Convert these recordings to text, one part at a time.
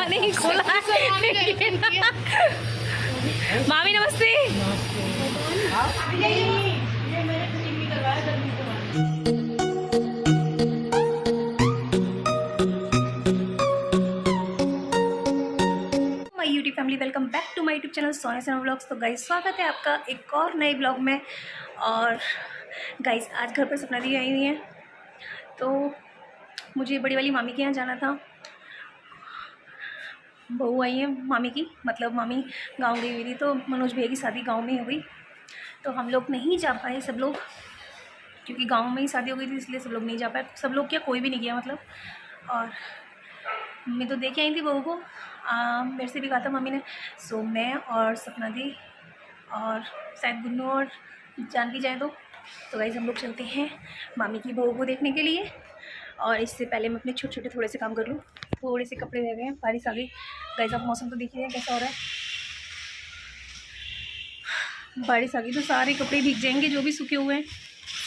शर्मा ने ही खोला। मामी नमस्ते। My YouTube family, welcome back to my YouTube channel Sonia Sain vlogs. तो गाइस स्वागत है आपका एक और नए ब्लॉग में। और गाइस आज घर पर सपना दी आई हुई है, तो मुझे बड़ी वाली मामी के यहाँ जाना था। बहू आई है मामी की, मतलब मामी गांव गई हुई थी, तो मनोज भैया की शादी गांव में हो गई, तो हम लोग नहीं जा पाए सब लोग, क्योंकि गांव में ही शादी हो गई थी, इसलिए सब लोग नहीं जा पाए। सब लोग क्या, कोई भी नहीं गया मतलब। और मैं तो देख आई थी बहू को, मेरे से भी कहा था मम्मी ने। सो मैं और सपना दी और शायद गुन्नू और जानवी जाए तो गाइस हम लोग चलते हैं मामी की बहू को देखने के लिए। और इससे पहले मैं अपने छोटे छोटे थोड़े से काम कर लूँ। थोड़े से कपड़े रह गए हैं, बारिश आ गई। गाइस आप मौसम तो देखिए कैसा हो रहा है, बारिश आ गई तो सारे कपड़े भीग जाएंगे जो भी सूखे हुए हैं।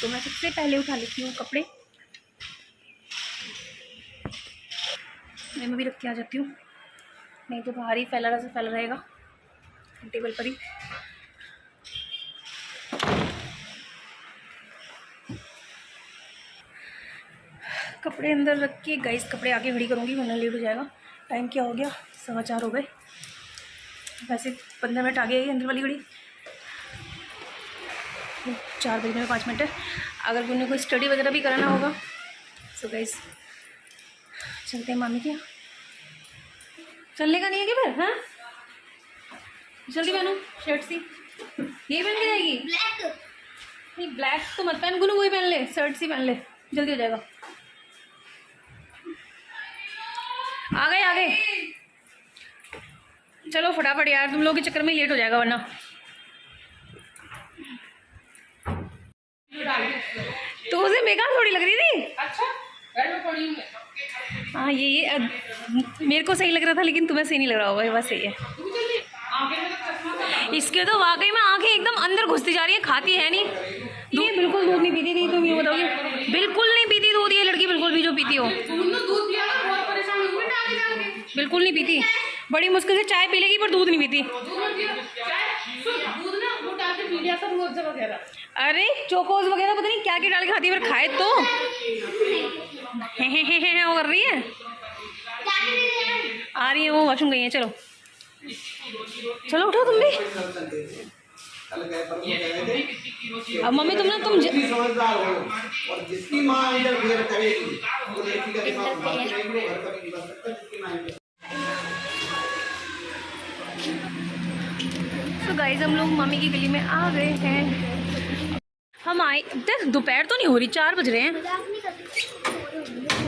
तो मैं सबसे पहले उठा लेती हूँ कपड़े, मैं भी रख के आ जाती हूँ, नहीं तो बाहर ही फैला रहेगा टेबल पर ही। कपड़े अंदर रख के गाइस कपड़े आके खड़ी करूँगी, वरना लेट हो जाएगा। टाइम क्या हो गया, 4:15 हो गए। वैसे 15 मिनट आगे आई अंदर वाली घड़ी, 4 बजने में 5 मिनट है। अगर उन्हें कोई स्टडी वगैरह भी कराना होगा तो गाइस चलते हैं मामी के यहाँ। चलने का नहीं है क्या फिर? हाँ जल्दी पहनो शर्ट सी, यही पहन के जाएगी। ब्लैक नहीं, ब्लैक तो मत पहन गुनू, वही पहन ले, शर्ट सी पहन ले, जल्दी हो जाएगा। आ गए चलो फटाफट यार, तुम लोगों के चक्कर में लेट हो जाएगा वरना। तो उसे बेकार थोड़ी लग रही थी। अच्छा हाँ, ये मेरे को सही लग रहा था, लेकिन तुम्हें सही नहीं लग रहा होगा, ये बात सही है। इसके तो वाकई में आंखें एकदम अंदर घुसती जा रही है, खाती है नहीं। दूध बिल्कुल दूध नहीं पीती थी, तुम ये बताओगे? बिल्कुल नहीं पीती दूध ये लड़की, बिल्कुल भी जो पीती हो। बिल्कुल नहीं पीती, बड़ी मुश्किल से चाय पी लेगी पर दूध नहीं पीती। अरे चोकोज वगैरह पता नहीं क्या क्या डाल के खाती है, पर खाए तो वो कर रही है। आ रही है वो, वॉशरूम गई है। चलो चलो उठो तुम भी। अब मम्मी तुम ना तुम समझदार हो, और जिसकी मां इंटरफेयर करेगी वो लड़की का दिमाग भाग जाएगी, वो घर पर नहीं बस सकता जिसकी मां। तो गाइस हम लोग मम्मी की गली में आ गए हैं। हम आए, दोपहर तो नहीं हो रही, 4 बज रहे हैं।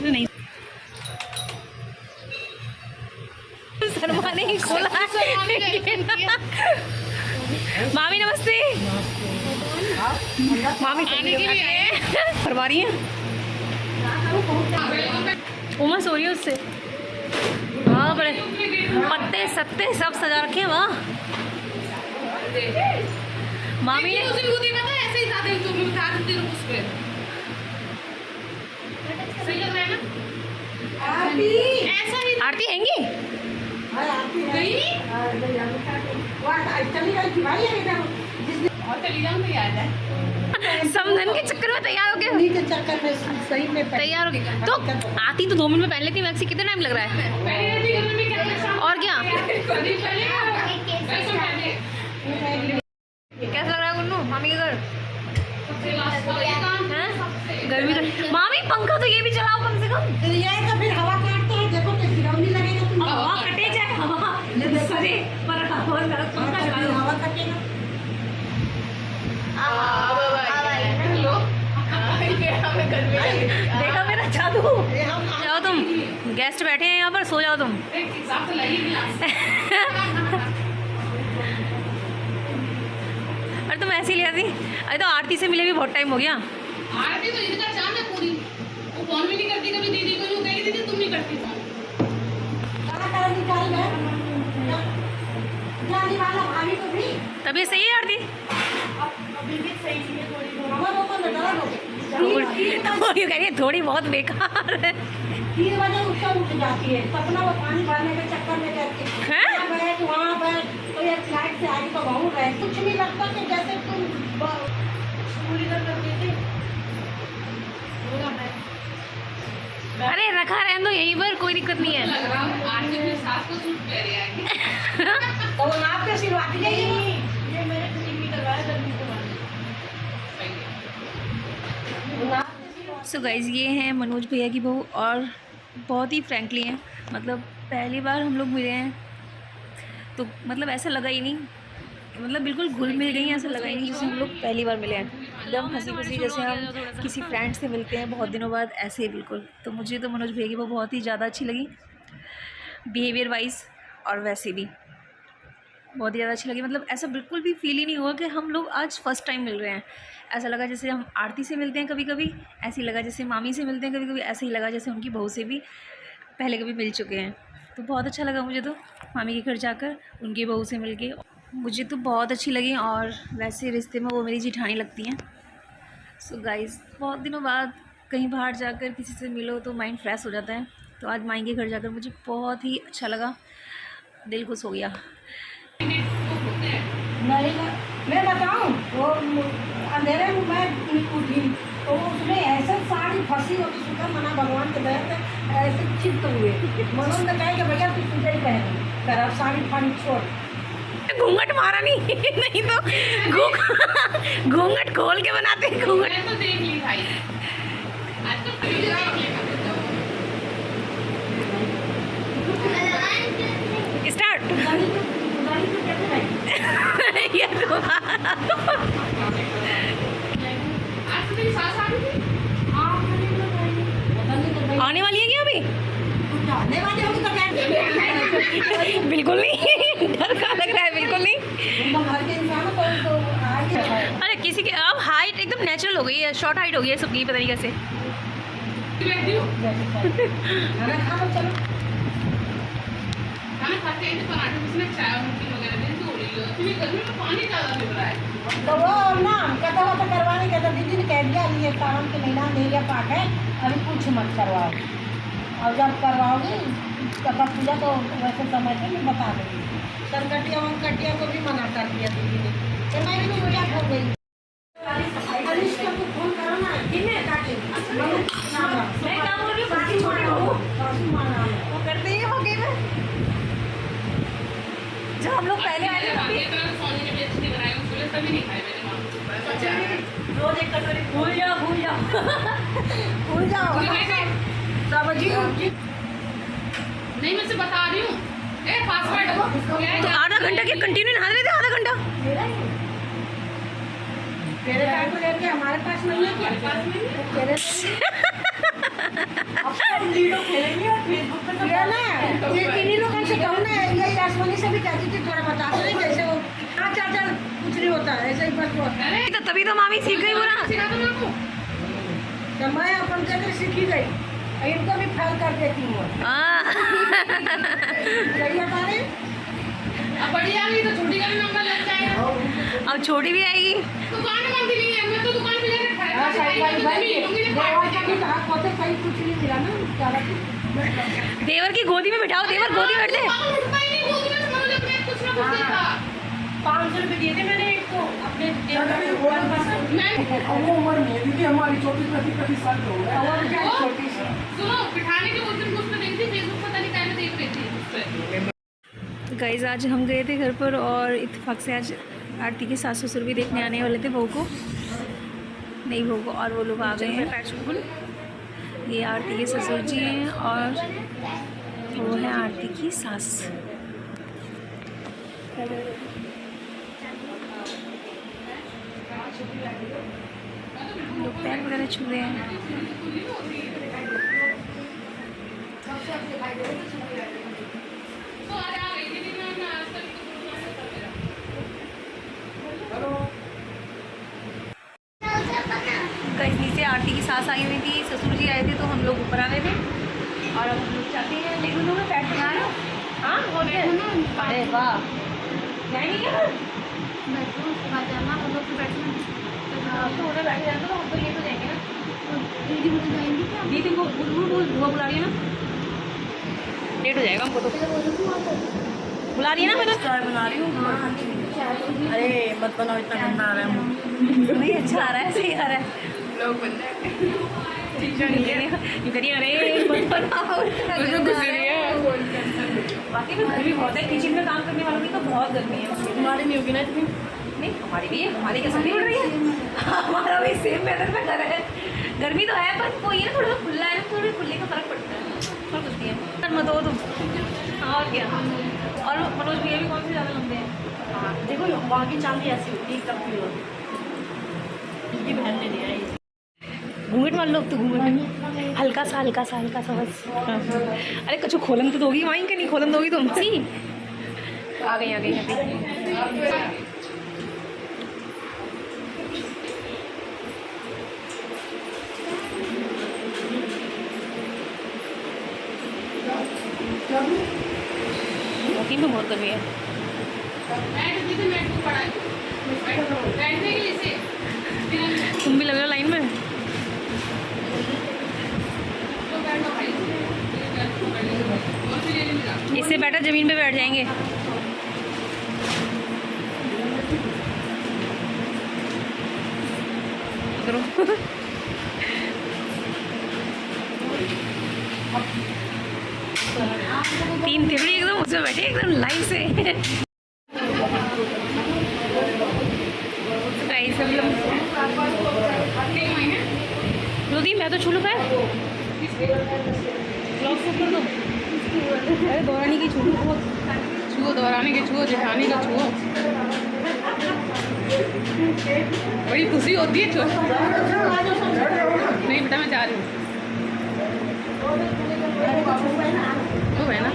नहीं शर्मा ने ही खोला। मामी नमस्ते। मामी फरमा रही है, उमा सो रही है उससे। हाँ बड़े पत्ते सत्ते सब सजा रखे हैं वहाँ। मामी ने ऐसे ही आरती हैंगी। समधन के चक्कर में तैयार हो गए, सही में तैयार हो गए। तो आती तो 2 मिनट में पहन लेती वैक्सी, कितना टाइम लग रहा है? और क्या कैसा लग रहा है गुन्नू मामी के घर? गर्मी तो मामी पंखा तो ये भी चलाओ कम से कम, ये तो फिर हवा काटता है। देखो तो गिरौनी लगेगा, तुम हवा कटे जाए, हवा सरे पर हवा चलाओ, हवा कटेगा। देखा मेरा जादू। जाओ तुम, गेस्ट बैठे हैं यहाँ पर, सो जाओ तुम। अरे तुम ऐसे ही ले आती। अरे तो आरती से मिले भी बहुत टाइम हो गया। आरती तो इनका चाम है पूरी, वो फोन भी नहीं करती कभी दीदी को, यूं कही दीदी तुम नहीं करती फोन। तबीयत सही है आरती? थोड़ी बहुत बेकार है। 3 बजे उठ जाती है, सपना वो पानी भरने के चक्कर में तो बहुत है, कुछ नहीं लगता कि जैसे तुम स्कूल इधर करते थे पूरा है। अरे रखा रहने दो यहीं पर, कोई दिक्कत नहीं है। लग रहा हूँ आज मेरी सास को सूट पहने आएगी। तो आपके सिलवाती है ये मेरे क्लीन भी करवाया जल्दी से। सो गाइज ये हैं मनोज भैया की बहू, और बहुत ही फ्रैंकली हैं। मतलब पहली बार हम लोग मिले हैं तो मतलब ऐसा लगा ही नहीं, मतलब बिल्कुल घुल मिल गई हैं, ऐसा लगा ही नहीं जैसे हम लोग पहली बार मिले हैं। एकदम हंसी खुशी जैसे हम किसी फ्रेंड से मिलते हैं बहुत दिनों बाद, ऐसे ही बिल्कुल। तो मुझे तो मनोज भैया की बहू बहुत ही ज़्यादा अच्छी लगी, बिहेवियर वाइज और वैसे भी बहुत ही ज़्यादा अच्छी लगी। मतलब ऐसा बिल्कुल भी फील ही नहीं हुआ कि हम लोग आज फर्स्ट टाइम मिल रहे हैं। ऐसा लगा जैसे हम आरती से मिलते हैं कभी कभी, ऐसे ही लगा जैसे मामी से मिलते हैं कभी कभी, ऐसे ही लगा जैसे उनकी बहू से भी पहले कभी मिल चुके हैं। तो बहुत अच्छा लगा मुझे तो मामी के घर जाकर उनकी बहू से मिल के, मुझे तो बहुत अच्छी लगी। और वैसे रिश्ते में वो मेरी जिठानी लगती हैं। सो गाइस बहुत दिनों बाद कहीं बाहर जाकर किसी से मिलो तो माइंड फ्रेश हो जाता है। तो आज माई के घर जाकर मुझे बहुत ही अच्छा लगा, दिल खुश हो गया। नहीं मैं बताऊं, वो अंधेरे में मैं उठी तो उसमें ऐसे साड़ी फंसी होती, सुखा मना भगवान के दया से ऐसे चिपक हुए। मनोज ने कहा कि भैया तू सुधर ही पहन कर, अब साड़ी फाड़ी छोड़। घूंघट मारा नहीं नहीं तो घूंघट खोल के बनाते हैं घूंघट। तो देख ली भाई, आज तो स्टार्ट ये तो आने वाली है क्या अभी? आने वाली होगी तो क्या? बिल्कुल नहीं, डर का लग रहा है, बिल्कुल नहीं। घर के इंसान तो आगे अरे किसी के अब हाइट एकदम नेचुरल हो गई है, शॉर्ट हाइट हो गई है सबकी, पता नहीं कैसे। खाना खा लो, चलो खाना खाते हैं तो पराठे उसमें चाय और रोटी वगैरह दें तो रही हो, क्योंकि गर्मी में पानी ज़्यादा पी रहा है। तो वो ना कहता हुआ तो करवाने के तो दीदी ने कह दिया ये सावन के महीना नहीं है पाठ है, अभी कुछ मत करवाओ, और जब करवाओगी कथा पूजा तो वैसे समय से मैं बता दूँगी। सरकटिया वनकटिया को भी मना कर दिया दीदी ने, तो मैं भी पूजा हो गई। फोन करो ना, मैं क्या बोल रही हूँ, बाकी छोड़ो वो करते ही हो गई मैं जब हम लोग पहले आए थे आगे इतना सोने के बेच नहीं बनाए उसके लिए तभी नहीं खाए मेरे माँ। रोज एक कटोरी भूल जाओ सब्जी नहीं मैं से बता रही हूँ, ए पासवर्ड तो आधा घंटा के कंटिन्यू नहा रहे थे, आधा घंटा। तेरे पैर को लेके हमारे पास नहीं है क्या? पास नहीं है तेरे अब लीडो खेलेंगे और फेसबुक पे तो ना ये किन्हीं लोगों से कहूँ ना, ये यासमनी से भी कहती थी थोड़ा बता दो जैसे वो हाँ चल कुछ नहीं होता ऐसे ही बस वो। अरे तो तभी तो मामी सीख गई पूरा। सिखा दो आपको। तो मैं अपन कहते सीखी गई, इनको भी फैल कर देती हूँ। यही बता रहे अब बड़ी आ गई तो छोटी का भी नंबर लग जाएगा। अब छोटी भी आएगी। दुकान बंद नहीं है, मैं तो दुकान पे जाकर खाया हाँ सही भाई सही कुछ नहीं मिला ना ज़्यादा। देवर की गोदी में बिठाओ, देवर गोदी में बैठ दे। 500 रुपये दिए थे मैंने एक को अपने वो उम्र में दीदी हमारी छोटी साल हो गया। छोटी सी सुनो बिठाने के उस दिन कुछ में देखी फेसबुक पता नहीं क्या देख रही थी उस पे। गाइस आज हम गए थे घर पर और इत्तेफाक से आज आरती के सास ससुर भी देखने आने वाले थे, बहू को नई बहू को, और वो लोग आ गए हैं। ये आरती के ससुर जी हैं और वो है आरती की सास। लोग पैर वगैरह छू रहे हैं। गाइस नीचे आरती की सास आई हुई थी, ससुर जी आए थे तो हम लोग ऊपर आ गए थे और अब हम लोग चाहते हैं देखो लोग बैठ के आ रहे हो। हाँ बोलते हैं अरे वाह जाएंगे क्या तो उधर बैठ जाएंगे तो हम तो ये तो जाएंगे ना। दीदी मुझे जाएंगी क्या? दीदी को बुआ बुला रही है ना, लेट हो जाएगा हमको तो। बुला रही है ना, मैं तो चाय बना रही हूँ। अरे मत बनाओ, इतना गंदा आ रहा है। नहीं अच्छा आ रहा है, सही आ रहा है। लोग बन जाए करिए अरे मत बनाओ, बाकी तो गर्मी बहुत है, किचन में काम करने वालों की तो बहुत गर्मी है। तुम्हारी नहीं होगी ना इतनी? नहीं हमारी भी है, हमारी कैसे नहीं उड़ रही है, हमारा भी सेम वेदर में घर है। गर्मी तो है पर वो ये ना थोड़ा सा खुला है ना, थोड़ी खुलने का फर्क पड़ता है और कुछ नहीं है। मत हो तुम। हाँ और क्या। और मनोज भैया भी कौन से ज़्यादा लंबे हैं। हाँ देखो वहाँ की चांदी ऐसी होती है, एकदम प्योर। इनकी बहन ने दिया है ये। घूंघट मान लो, तो घूंघट हल्का सा बस। हाँ। अरे कुछ खोलन तो दोगी वहीं के, नहीं खोलन दोगी तुम। सी आ गई यहाँ पे। वॉकिंग में बहुत गर्मी है। तुम भी लग रहे हो लाइन में। इससे बेटर जमीन पे बैठ जाएंगे। करो। 3 थिबड़ी एकदम उसमें बैठे एकदम लाइन से। रोदी मैं तो छू लूँ पैर, कर दो। अरे दौरानी की छू, छुओ, दोहराने के छुओ, जेठानी का छुओ, बड़ी खुशी होती है छुओ। नहीं बेटा मैं जा रही हूँ, वो है ना।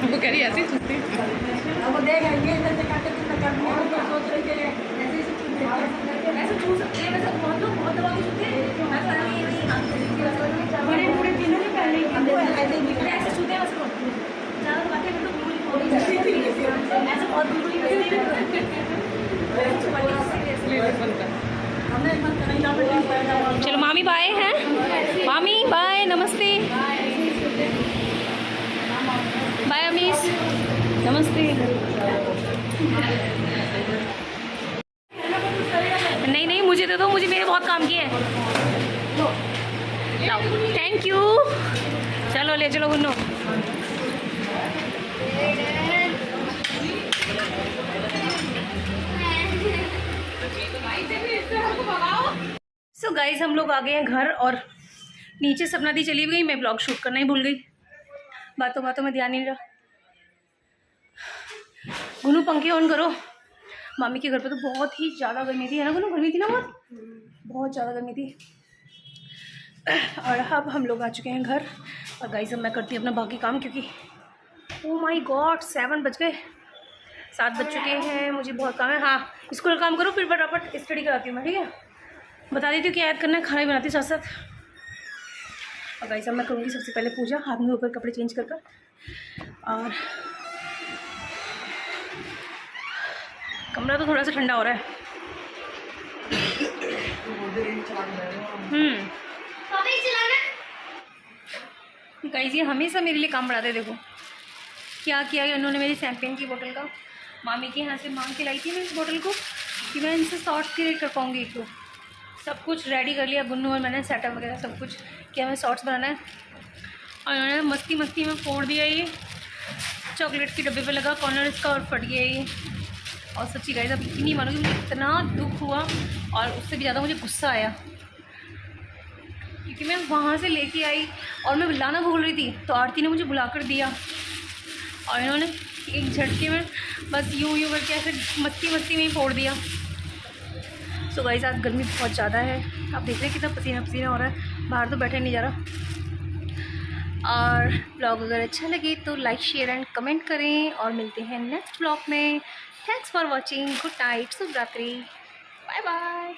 वो कह रही ऐसे ही छूती। वो देख ये इधर से काटे तुमने कर दिया, तो सोच रही थी ऐसे ही ऐसे छू सकते हैं। वैसे बहुत लोग बहुत दबा के छूते हैं, बड़े बूढ़े तीनों ने पहले ही ऐसे ही ऐसे छूते हैं। वैसे ज़्यादा दबाते हैं तो ऐसे बहुत दूर ही चलो मामी बाय हैं, मामी बाय, नमस्ते बाय अमीश, नमस्ते। नहीं मुझे दे दो, मुझे मेरे बहुत काम किए हैं। Thank you. चलो ले चलो गुन्नो। सो गाइज हम लोग आ गए हैं घर और नीचे सपना दी चली गई, मैं ब्लॉग शूट करना ही भूल गई, बातों बातों में ध्यान नहीं रहा। गुनू पंखे ऑन करो। मामी के घर पे तो बहुत ही ज़्यादा गर्मी थी, है ना गुनू? गर्मी थी ना, बहुत ज़्यादा गर्मी थी। और अब हम लोग आ चुके हैं घर और गाइस अब मैं करती हूँ अपना बाकी काम, क्योंकि ओ माय गॉड 7 बज गए, 7 बज चुके हैं, मुझे बहुत काम है। हाँ स्कूल काम करो फिर फटाफट स्टडी कराती हूँ मैं, ठीक है? बता देती हूँ क्या ऐड करना है, खाना भी बनाती हूँ साथ साथ। और गाइस अब मैं करूँगी सबसे पहले पूजा, हाथ में ऊपर कपड़े चेंज कर और कमरा तो थोड़ा सा ठंडा हो रहा है। गाइस ये हमेशा मेरे लिए काम बढ़ाते, देखो क्या किया है उन्होंने मेरी शैम्पेन की बोतल का, मामी के यहाँ से मांग के लाई थी मैं इस बोतल को कि मैं इनसे शॉर्ट्स क्रिएट कर पाऊँगी। एक तो सब कुछ रेडी कर लिया गुन्नू और मैंने, सेटअप वगैरह सब कुछ किया, मैं शॉर्ट्स बनाना है। और उन्होंने मस्ती मस्ती में फोड़ दिया ये चॉकलेट के डब्बे पे लगा कॉर्नर इसका और फट गया ये। और सच्ची गाइस अब यकीन नहीं मानोगे, मुझे इतना दुख हुआ और उससे भी ज़्यादा मुझे गुस्सा आया, क्योंकि मैं वहाँ से लेके आई और मैं बुलाना भूल रही थी, तो आरती ने मुझे बुला कर दिया और इन्होंने एक झटके में बस यूँ करके ऐसे मस्ती मस्ती में ही फोड़ दिया। सो गाइस आज गर्मी बहुत ज़्यादा है, आप देख रहे हैं कितना पसीना पसीना हो रहा है, बाहर तो बैठे नहीं जा रहा। और ब्लॉग अगर अच्छा लगे तो लाइक शेयर एंड कमेंट करें और मिलते हैं नेक्स्ट ब्लॉग में। Thanks for watching, good night, शुभ रात्रि, बाय बाय।